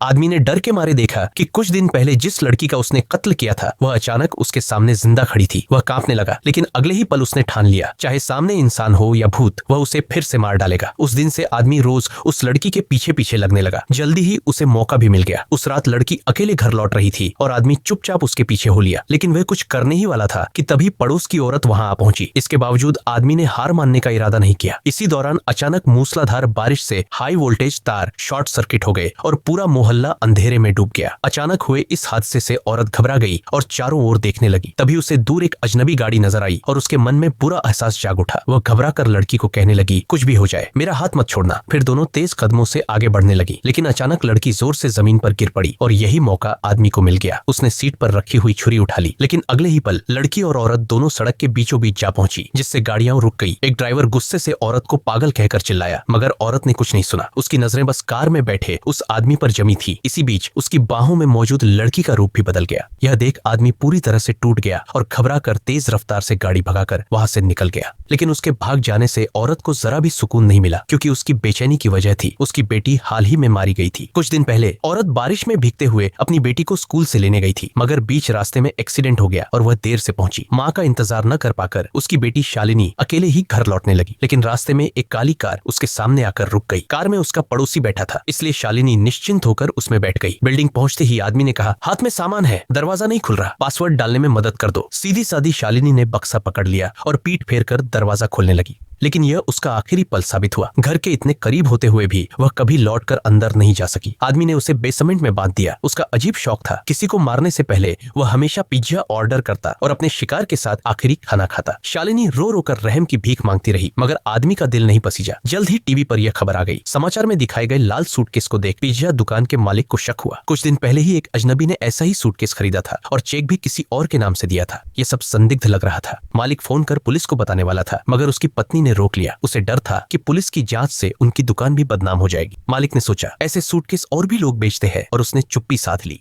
आदमी ने डर के मारे देखा कि कुछ दिन पहले जिस लड़की का उसने कत्ल किया था वह अचानक उसके सामने जिंदा खड़ी थी। वह कांपने लगा, लेकिन अगले ही पल उसने ठान लिया, चाहे सामने इंसान हो या भूत, वह उसे फिर से मार डालेगा। उस दिन से आदमी रोज उस लड़की के पीछे पीछे लगने लगा। जल्दी ही उसे मौका भी मिल गया। उस रात लड़की अकेले घर लौट रही थी और आदमी चुपचाप उसके पीछे हो लिया, लेकिन वह कुछ करने ही वाला था कि तभी पड़ोस की औरत वहां आ पहुंची। इसके बावजूद आदमी ने हार मानने का इरादा नहीं किया। इसी दौरान अचानक मूसलाधार बारिश से हाई वोल्टेज तार शॉर्ट सर्किट हो गए और पूरा मोहल्ला अंधेरे में डूब गया। अचानक हुए इस हादसे से औरत घबरा गई और चारों ओर देखने लगी। तभी उसे दूर एक अजनबी गाड़ी नजर आई और उसके मन में बुरा एहसास जाग उठा। वह घबरा कर लड़की को कहने लगी, कुछ भी हो जाए मेरा हाथ मत छोड़ना। फिर दोनों तेज कदमों से आगे बढ़ने लगी, लेकिन अचानक लड़की जोर से जमीन पर गिर पड़ी और यही मौका आदमी को मिल गया। उसने सीट पर रखी हुई छुरी उठा ली, लेकिन अगले ही पल लड़की और औरत दोनों सड़क के बीचों बीच जा पहुंची, जिससे गाड़ियां रुक गई। एक ड्राइवर गुस्से से औरत को पागल कहकर चिल्लाया, मगर औरत ने कुछ नहीं सुना। उसकी नजरें बस कार में बैठे उस आदमी पर जमी थी। इसी बीच उसकी बाहों में मौजूद लड़की का रूप भी बदल गया। यह देख आदमी पूरी तरह से टूट गया और घबरा कर तेज रफ्तार से गाड़ी भगाकर वहां से निकल गया। लेकिन उसके भाग जाने से औरत को जरा भी सुकून नहीं मिला, क्योंकि उसकी बेचैनी की वजह थी उसकी बेटी हाल ही में मारी गई थी। कुछ दिन पहले औरत बारिश में भीगते हुए अपनी बेटी को स्कूल से लेने गई थी, मगर बीच रास्ते में एक्सीडेंट हो गया और वह देर से पहुंची। माँ का इंतजार न कर पाकर उसकी बेटी शालिनी अकेले ही घर लौटने लगी, लेकिन रास्ते में एक काली कार उसके सामने आकर रुक गई। कार में उसका पड़ोसी बैठा था, इसलिए शालिनी निश्चिंत होकर उसमें बैठ गई। बिल्डिंग पहुंचते ही आदमी ने कहा, हाथ में सामान है, दरवाजा नहीं खुल रहा, पासवर्ड डालने में मदद कर दो। सीधी सादी शालिनी ने बक्सा पकड़ लिया और पीठ फेर कर दरवाजा खोलने लगी, लेकिन यह उसका आखिरी पल साबित हुआ। घर के इतने करीब होते हुए भी वह कभी लौटकर अंदर नहीं जा सकी। आदमी ने उसे बेसमेंट में बांध दिया। उसका अजीब शौक था, किसी को मारने से पहले वह हमेशा पिज्जा ऑर्डर करता और अपने शिकार के साथ आखिरी खाना खाता। शालिनी रो रो कर रहम की भीख मांगती रही, मगर आदमी का दिल नहीं पसीजा। जल्द ही टीवी पर यह खबर आ गई। समाचार में दिखाए गए लाल सूटकेस को देख पिज्जा दुकान के मालिक को शक हुआ। कुछ दिन पहले ही एक अजनबी ने ऐसा ही सूटकेस खरीदा था और चेक भी किसी और के नाम से दिया था। यह सब संदिग्ध लग रहा था। मालिक फोन कर पुलिस को बताने वाला था, मगर उसकी पत्नी ने रोक लिया। उसे डर था कि पुलिस की जांच से उनकी दुकान भी बदनाम हो जाएगी। मालिक ने सोचा, ऐसे सूटकेस और भी लोग बेचते हैं, और उसने चुप्पी साध ली।